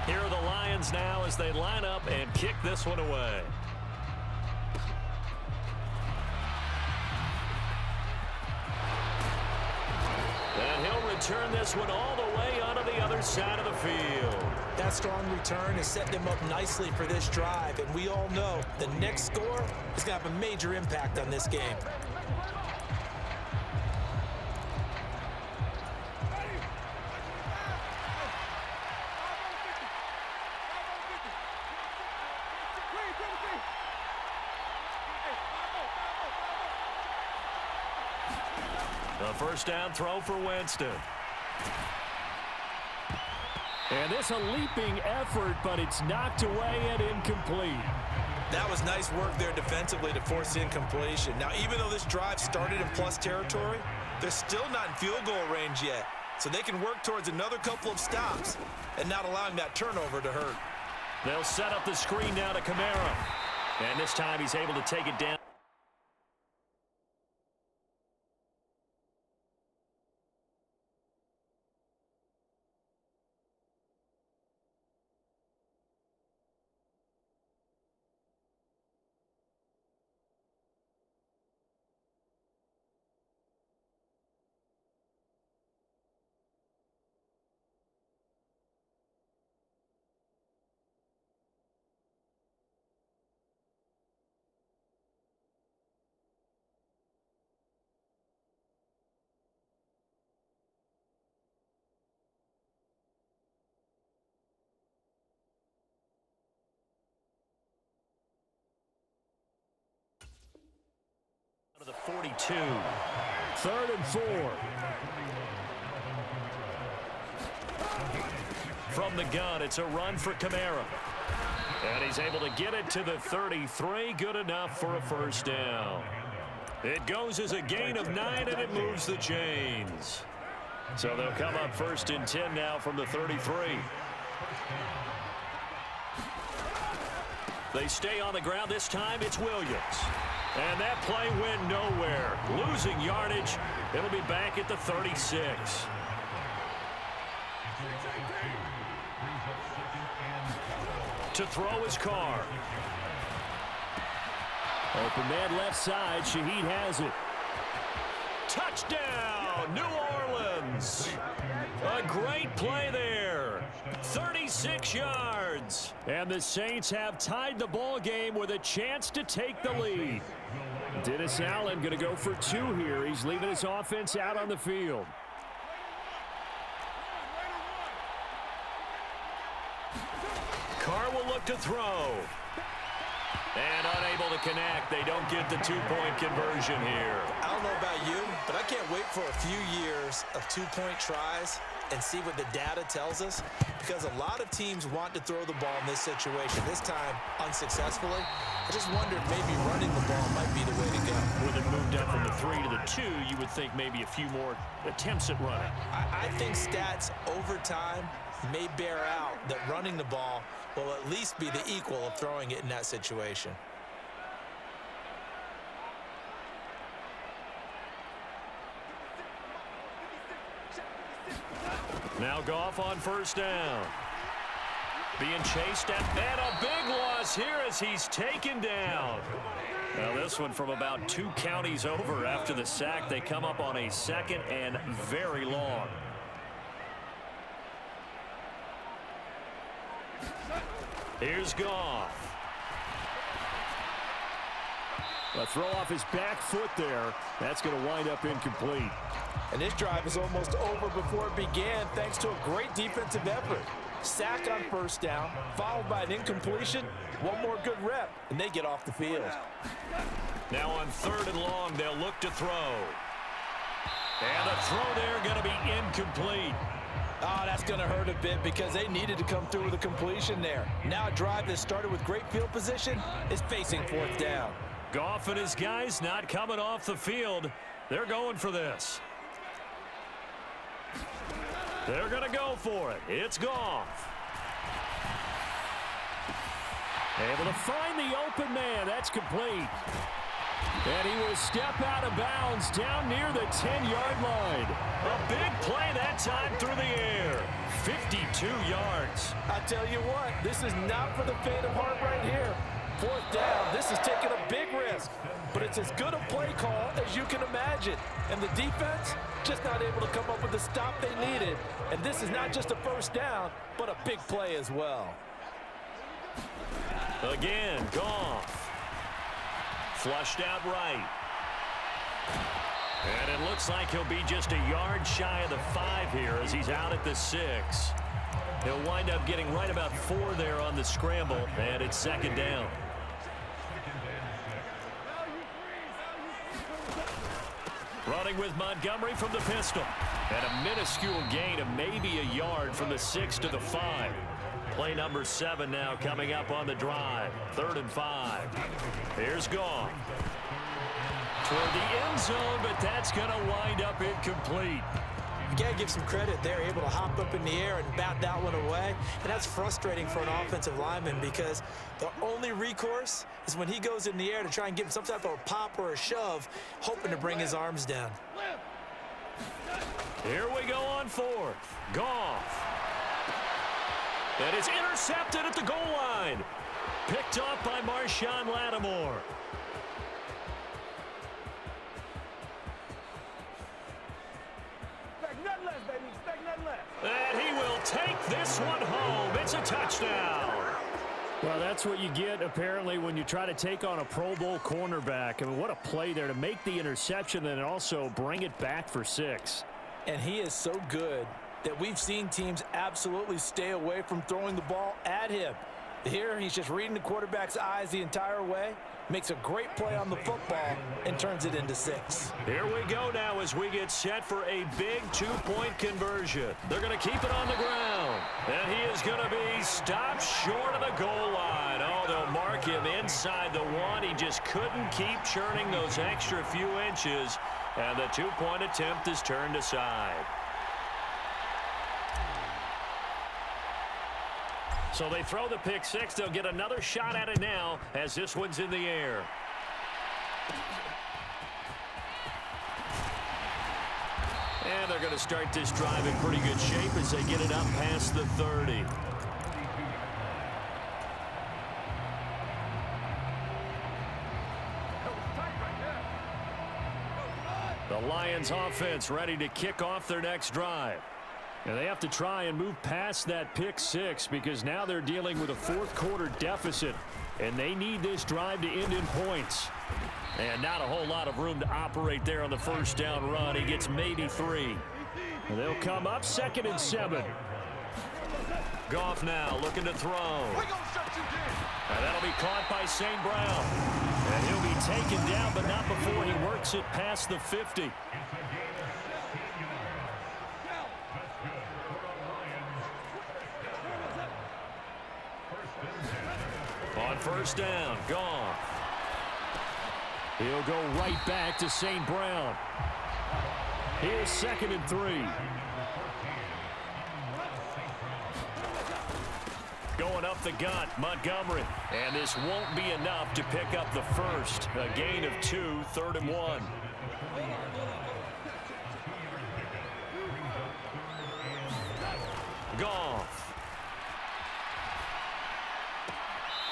Here are the Lions now as they line up and kick this one away. And he'll return this one all the way onto the other side of the field. That strong return has set them up nicely for this drive, and we all know the next score is going to have a major impact on this game. The first down throw for Winston. And this a leaping effort, but it's knocked away and incomplete. That was nice work there defensively to force incompletion. Now, even though this drive started in plus territory, they're still not in field goal range yet. So they can work towards another couple of stops and not allowing that turnover to hurt. They'll set up the screen now to Kamara. And this time he's able to take it down. To the 42. 3rd and 4. From the gun, it's a run for Kamara. And he's able to get it to the 33. Good enough for a first down. It goes as a gain of 9, and it moves the chains. So they'll come up 1st and 10 now from the 33. They stay on the ground. This time it's Williams. And that play went nowhere. Losing yardage. It'll be back at the 36. To throw his car. Open man left side. Shaheed has it. Touchdown, New Orleans. A great play there. 36 yards. And the Saints have tied the ball game with a chance to take the lead. Dennis Allen going to go for 2 here. He's leaving his offense out on the field. Carr will look to throw. And unable to connect. They don't get the 2-point conversion here. I don't know about you, but I can't wait for a few years of 2-point tries and see what the data tells us, because a lot of teams want to throw the ball in this situation. This time, unsuccessfully. I just wondered maybe running the ball might be the way to go. With it moved up from the 3 to the 2, you would think maybe a few more attempts at running. I think stats over time may bear out that running the ball will at least be the equal of throwing it in that situation. Now Goff on first down. Being chased at, and a big loss here as he's taken down. Now this one from about 2 counties over after the sack. They come up on a 2nd and very long. Here's Goff. A throw off his back foot there. That's going to wind up incomplete. And this drive is almost over before it began thanks to a great defensive effort. Sack on first down, followed by an incompletion. One more good rep, and they get off the field. Now on 3rd and long, they'll look to throw. And the throw there going to be incomplete. Oh, that's going to hurt a bit because they needed to come through with a completion there. Now a drive that started with great field position is facing 4th down. Goff and his guys not coming off the field. They're going for this. They're going to go for it. It's Goff. Able to find the open man. That's complete. And he will step out of bounds down near the 10-yard line. A big play that time through the air. 52 yards. I tell you what, this is not for the faint of heart right here. Fourth down, this is taking a big risk, but it's as good a play call as you can imagine. And the defense just not able to come up with the stop they needed. And this is not just a first down, but a big play as well. Again, Goff. Flushed out right. And it looks like he'll be just a yard shy of the 5 here as he's out at the 6. He'll wind up getting right about 4 there on the scramble, and it's second down. Running with Montgomery from the pistol. And a minuscule gain of maybe a yard from the 6 to the 5. Play number 7 now coming up on the drive. 3rd and 5. Here's Goff. Toward the end zone, but that's going to wind up incomplete. You got to give some credit. They're able to hop up in the air and bat that one away. And that's frustrating for an offensive lineman because the only recourse is when he goes in the air to try and give him some type of a pop or a shove, hoping to bring his arms down. Here we go on 4th. Goff. And it's intercepted at the goal line. Picked off by Marshawn Lattimore. And he will take this one home. It's a touchdown. Well, that's what you get, apparently, when you try to take on a Pro Bowl cornerback. I mean, what a play there to make the interception and also bring it back for 6. And he is so good that we've seen teams absolutely stay away from throwing the ball at him. Here, he's just reading the quarterback's eyes the entire way, makes a great play on the football, and turns it into 6. Here we go now as we get set for a big 2-point conversion. They're going to keep it on the ground. And he is going to be stopped short of the goal line. Oh, they'll mark him inside the 1. He just couldn't keep churning those extra few inches. And the 2-point attempt is turned aside. So they throw the pick 6. They'll get another shot at it now as this one's in the air. And they're going to start this drive in pretty good shape as they get it up past the 30. The Lions offense ready to kick off their next drive. And they have to try and move past that pick 6 because now they're dealing with a 4th quarter deficit. And they need this drive to end in points. And not a whole lot of room to operate there on the first down run. He gets maybe 3. And they'll come up 2nd and 7. Goff now looking to throw. And that'll be caught by St. Brown. And he'll be taken down, but not before he works it past the 50. On first down, Goff. He'll go right back to St. Brown. Here's 2nd and 3. Going up the gut, Montgomery. And this won't be enough to pick up the first. A gain of 2, 3rd and 1. Goff.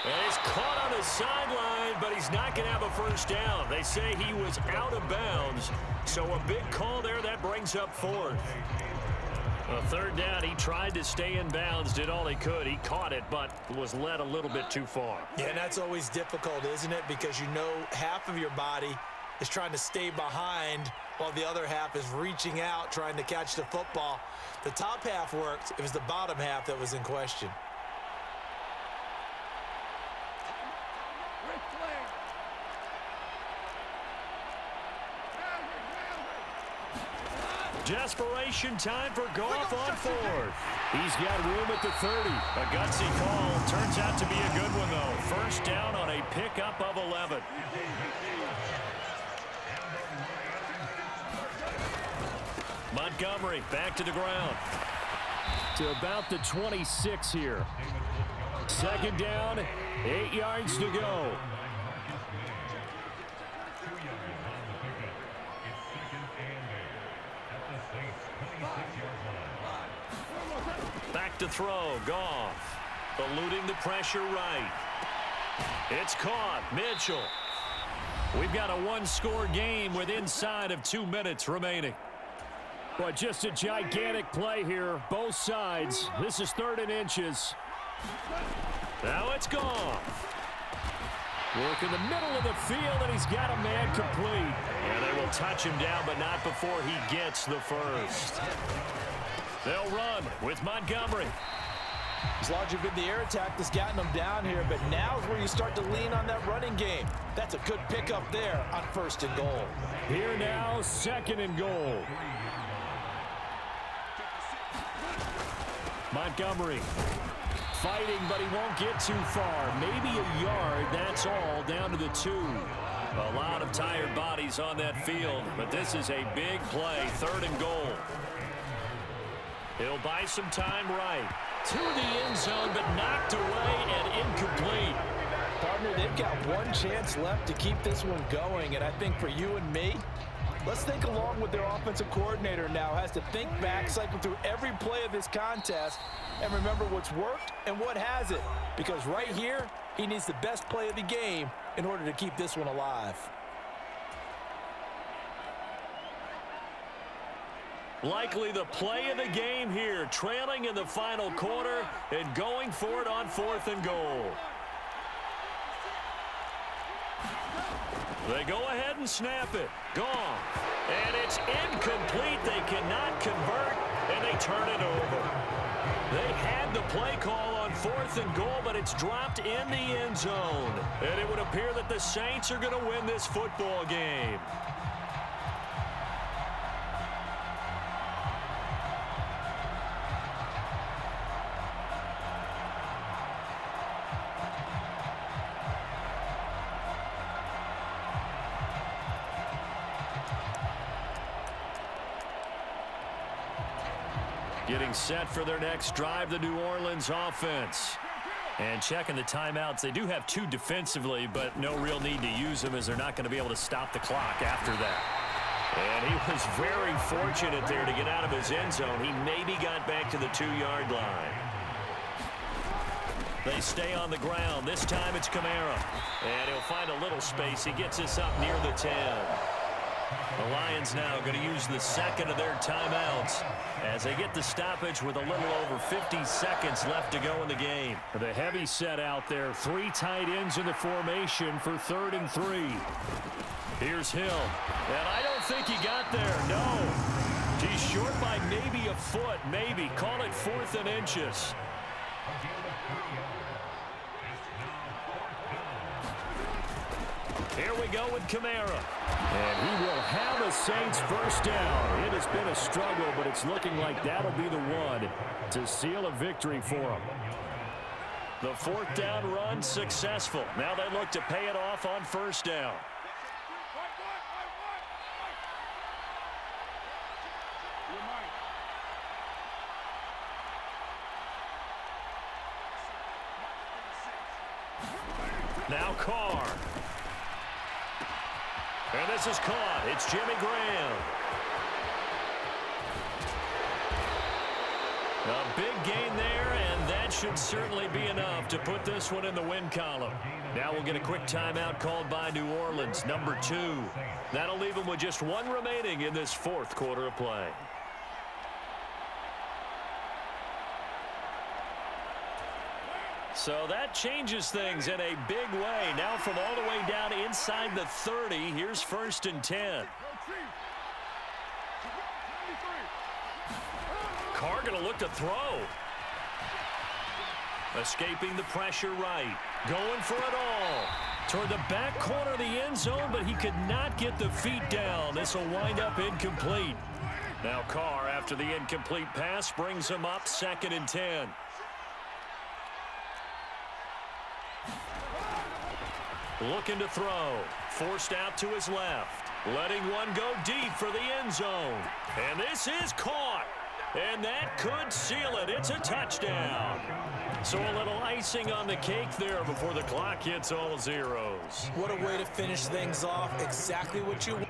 And he's caught on the sideline, but he's not going to have a first down. They say he was out of bounds, so a big call there that brings up 4th. A 3rd down, he tried to stay in bounds, did all he could. He caught it, but was led a little bit too far. Yeah, and that's always difficult, isn't it? Because you know half of your body is trying to stay behind while the other half is reaching out, trying to catch the football. The top half worked. It was the bottom half that was in question. Desperation time for Goff on 4th. He's got room at the 30. A gutsy call. Turns out to be a good one, though. First down on a pickup of 11. Montgomery back to the ground. To about the 26 here. 2nd down, 8 yards to go. back to throw. Goff eluding the pressure right. It's caught. Mitchell. We've got a one-score game with inside of 2 minutes remaining. But just a gigantic play here, both sides. This is 3rd and inches. Now it's Goff. Work in the middle of the field, and he's got a man complete. And they will touch him down, but not before he gets the first. They'll run with Montgomery. It's largely been the air attack that's gotten them down here, but now is where you start to lean on that running game. That's a good pickup there on 1st and goal. Here now, 2nd and goal. Montgomery fighting, but he won't get too far. Maybe a yard, that's all, down to the 2. A lot of tired bodies on that field, but this is a big play, 3rd and goal. He'll buy some time right. To the end zone, but knocked away and incomplete. Partner, they've got one chance left to keep this one going, and I think for you and me, let's think along with their offensive coordinator now. Has to think back, cycle through every play of this contest, and remember what's worked and what hasn't. Because right here, he needs the best play of the game in order to keep this one alive. Likely the play of the game here, trailing in the final quarter and going for it on 4th and goal. They go ahead and snap it. Gone. And it's incomplete. They cannot convert, and they turn it over. They had the play call on 4th and goal, but it's dropped in the end zone. And it would appear that the Saints are going to win this football game. Getting set for their next drive, the New Orleans offense. And checking the timeouts. They do have 2 defensively, but no real need to use them as they're not going to be able to stop the clock after that. And he was very fortunate there to get out of his end zone. He maybe got back to the 2-yard line. They stay on the ground. This time it's Kamara. And he'll find a little space. He gets us up near the 10. The Lions now going to use the 2nd of their timeouts as they get the stoppage with a little over 50 seconds left to go in the game. The heavy set out there. 3 tight ends in the formation for 3rd and 3. Here's Hill. And I don't think he got there. No. He's short by maybe a foot. Maybe. Call it 4th and inches. Here we go with Kamara. And he will have a Saints first down. It has been a struggle, but it's looking like that'll be the one to seal a victory for him. The 4th down run successful. Now they look to pay it off on 1st down. Now Carr. And this is caught. It's Jimmy Graham. A big gain there, and that should certainly be enough to put this one in the win column. Now we'll get a quick timeout called by New Orleans, number 2. That'll leave them with just 1 remaining in this 4th quarter of play. So that changes things in a big way. Now from all the way down inside the 30, here's 1st and 10. Carr going to look to throw. Escaping the pressure right. Going for it all. Toward the back corner of the end zone, but he could not get the feet down. This will wind up incomplete. Now Carr, after the incomplete pass, brings him up 2nd and 10. Looking to throw. Forced out to his left. Letting one go deep for the end zone. And this is caught. And that could seal it. It's a touchdown. So a little icing on the cake there before the clock hits all zeros. What a way to finish things off. Exactly what you